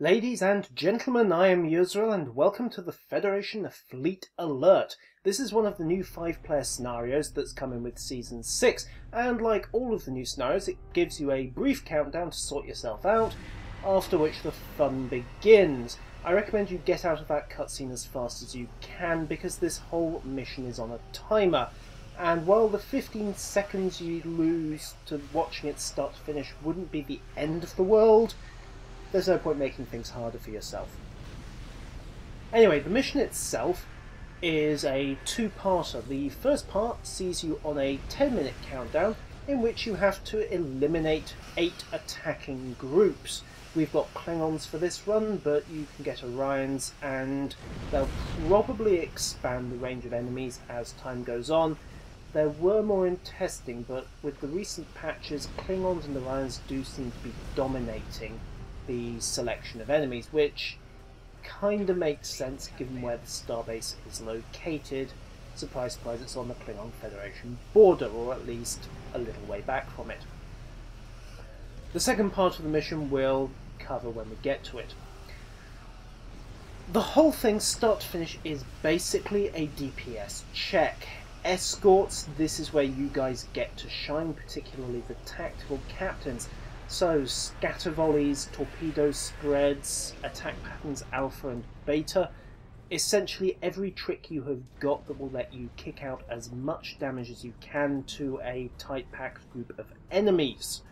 Ladies and gentlemen, I am Yusrael and welcome to the Federation Fleet Alert. This is one of the new 5-player scenarios that's coming with Season 6, and like all of the new scenarios, it gives you a brief countdown to sort yourself out, after which the fun begins. I recommend you get out of that cutscene as fast as you can, because this whole mission is on a timer. And while the 15 seconds you lose to watching it start to finish wouldn't be the end of the world, there's no point making things harder for yourself. Anyway, the mission itself is a two-parter. The first part sees you on a 10-minute countdown in which you have to eliminate 8 attacking groups. We've got Klingons for this run, but you can get Orions, and they'll probably expand the range of enemies as time goes on. There were more in testing, but with the recent patches, Klingons and Orions do seem to be dominating the selection of enemies, which kinda makes sense given where the starbase is located. Surprise, surprise, it's on the Klingon Federation border, or at least a little way back from it. The second part of the mission we'll cover when we get to it. The whole thing, start to finish, is basically a DPS check. Escorts, this is where you guys get to shine, particularly the tactical captains. So, scatter volleys, torpedo spreads, attack patterns alpha and beta. Essentially every trick you have got that will let you kick out as much damage as you can to a tight-packed group of enemies.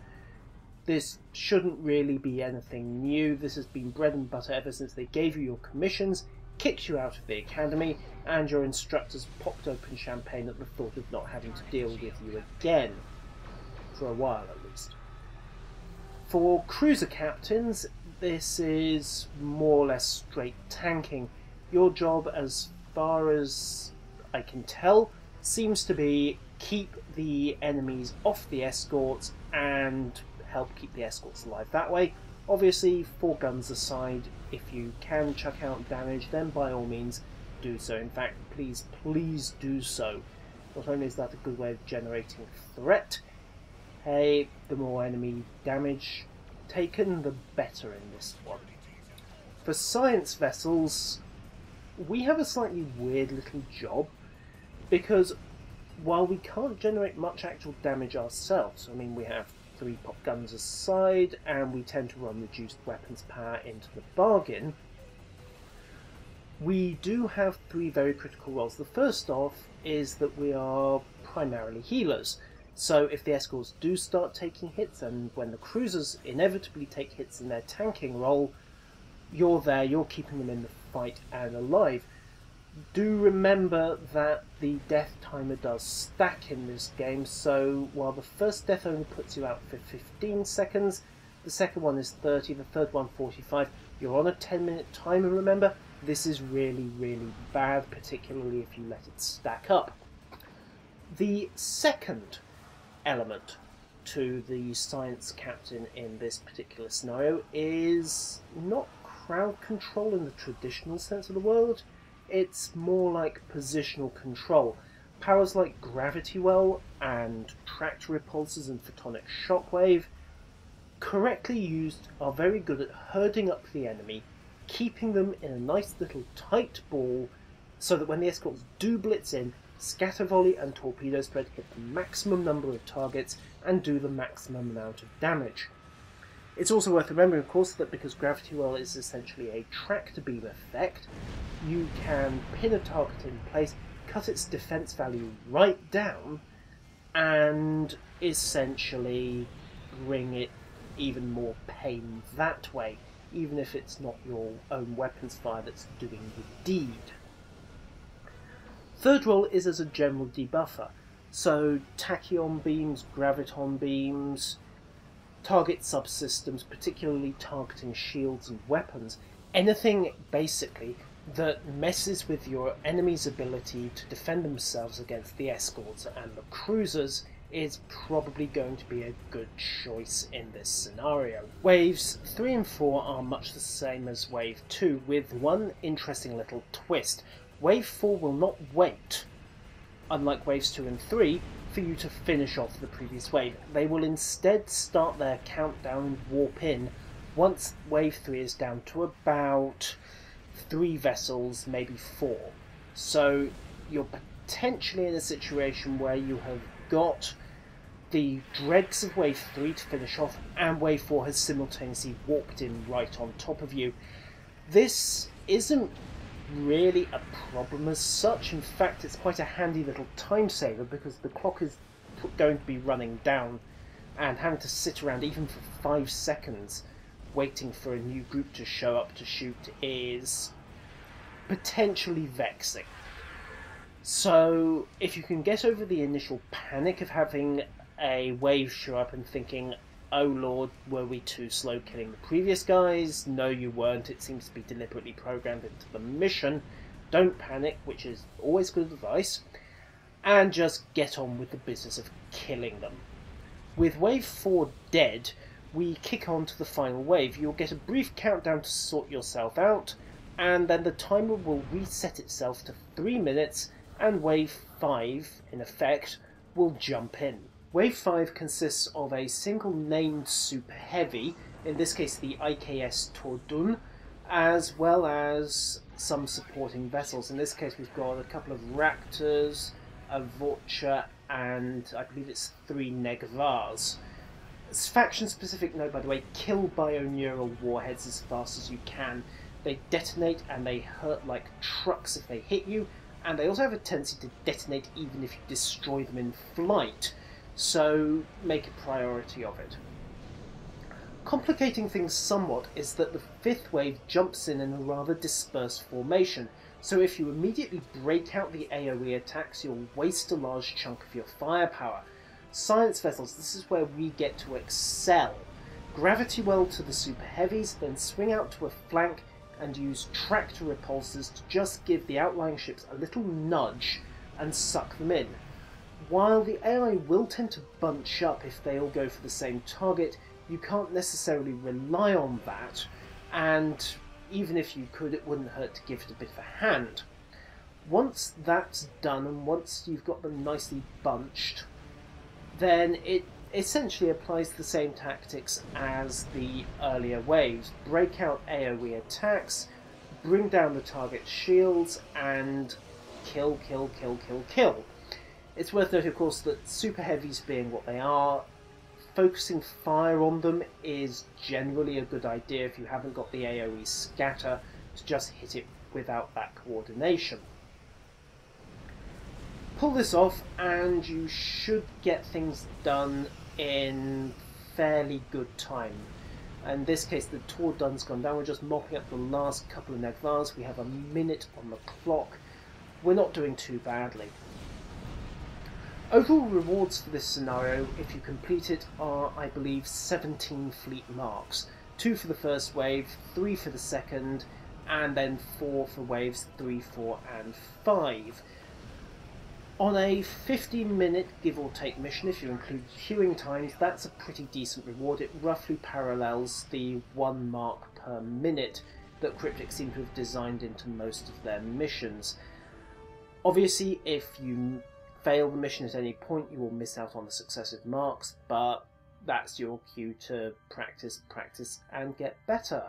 This shouldn't really be anything new. This has been bread and butter ever since they gave you your commissions, kicked you out of the academy, and your instructors popped open champagne at the thought of not having to deal with you again. For a while, at least. For cruiser captains, this is more or less straight tanking. Your job, as far as I can tell, seems to be keep the enemies off the escorts and help keep the escorts alive that way. Obviously, for guns aside, if you can chuck out damage, then by all means do so. In fact, please do so. Not only is that a good way of generating threat, hey, the more enemy damage taken, the better in this one. For science vessels, we have a slightly weird little job, because while we can't generate much actual damage ourselves, I mean, we have 3 pop guns aside, and we tend to run reduced weapons power into the bargain, we do have 3 very critical roles. The first off is that we are primarily healers. So if the escorts do start taking hits, and when the cruisers inevitably take hits in their tanking role, you're there, you're keeping them in the fight and alive. Do remember that the death timer does stack in this game, so while the first death only puts you out for 15 seconds, the second one is 30, the third one 45. You're on a 10-minute timer, remember? This is really, really bad, particularly if you let it stack up. The second element to the science captain in this particular scenario is not crowd control in the traditional sense of the word. It's more like positional control. Powers like gravity well and tractor repulsors and photonic shockwave, correctly used, are very good at herding up the enemy, keeping them in a nice little tight ball so that when the escorts do blitz in, scatter volley and torpedo spread hit the maximum number of targets and do the maximum amount of damage. It's also worth remembering, of course, that because gravity well is essentially a tractor beam effect, you can pin a target in place, cut its defense value right down, and essentially bring it even more pain that way, even if it's not your own weapons fire that's doing the deed. Third role is as a general debuffer, so tachyon beams, graviton beams, target subsystems, particularly targeting shields and weapons, anything basically that messes with your enemy's ability to defend themselves against the escorts and the cruisers is probably going to be a good choice in this scenario. Waves 3 and 4 are much the same as Wave 2, with one interesting little twist. Wave 4 will not wait, unlike Waves 2 and 3, for you to finish off the previous wave. They will instead start their countdown and warp in once Wave 3 is down to about 3 vessels, maybe 4. So you're potentially in a situation where you have got the dregs of Wave 3 to finish off, and Wave 4 has simultaneously walked in right on top of you. This isn't really a problem as such. In fact, it's quite a handy little time saver, because the clock is going to be running down, and having to sit around even for 5 seconds waiting for a new group to show up to shoot is potentially vexing. So if you can get over the initial panic of having a wave show up and thinking, oh lord, were we too slow killing the previous guys? No, you weren't. It seems to be deliberately programmed into the mission. Don't panic, which is always good advice, and just get on with the business of killing them. With Wave 4 dead, we kick on to the final wave. You'll get a brief countdown to sort yourself out, and then the timer will reset itself to 3 minutes, and Wave 5, in effect, will jump in. Wave 5 consists of a single named Super Heavy, in this case the IKS Tordun, as well as some supporting vessels. In this case we've got a couple of Raptors, a Vulture, and I believe it's 3 Negvars. It's faction-specific note, by the way: kill bioneural warheads as fast as you can. They detonate and they hurt like trucks if they hit you, and they also have a tendency to detonate even if you destroy them in flight, so make a priority of it. Complicating things somewhat is that the 5th wave jumps in a rather dispersed formation, so if you immediately break out the AoE attacks, you'll waste a large chunk of your firepower. Science vessels, this is where we get to excel. Gravity well to the Super Heavies, then swing out to a flank and use tractor repulsors to just give the outlying ships a little nudge and suck them in. While the AI will tend to bunch up if they all go for the same target, you can't necessarily rely on that, and even if you could, it wouldn't hurt to give it a bit of a hand. Once that's done, and once you've got them nicely bunched, then it essentially applies the same tactics as the earlier waves. Break out AoE attacks, bring down the target shields, and kill, kill, kill, kill, kill. It's worth noting, of course, that Super Heavies being what they are, focusing fire on them is generally a good idea if you haven't got the AoE scatter to just hit it without that coordination. Pull this off and you should get things done in fairly good time. In this case, the Tordun's gone down. We're just mopping up the last couple of Negvars. We have a minute on the clock. We're not doing too badly. Overall rewards for this scenario, if you complete it, are, I believe, 17 fleet marks. 2 for the first wave, 3 for the second, and then 4 for waves 3, 4, and 5. On a 15-minute give or take mission, if you include queuing times, that's a pretty decent reward. It roughly parallels the 1 mark per minute that Cryptic seem to have designed into most of their missions. Obviously, if you fail the mission at any point, you will miss out on the successive marks, but that's your cue to practice, practice, and get better.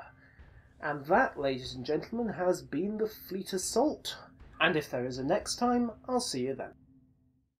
And that, ladies and gentlemen, has been the Fleet Assault. And if there is a next time, I'll see you then.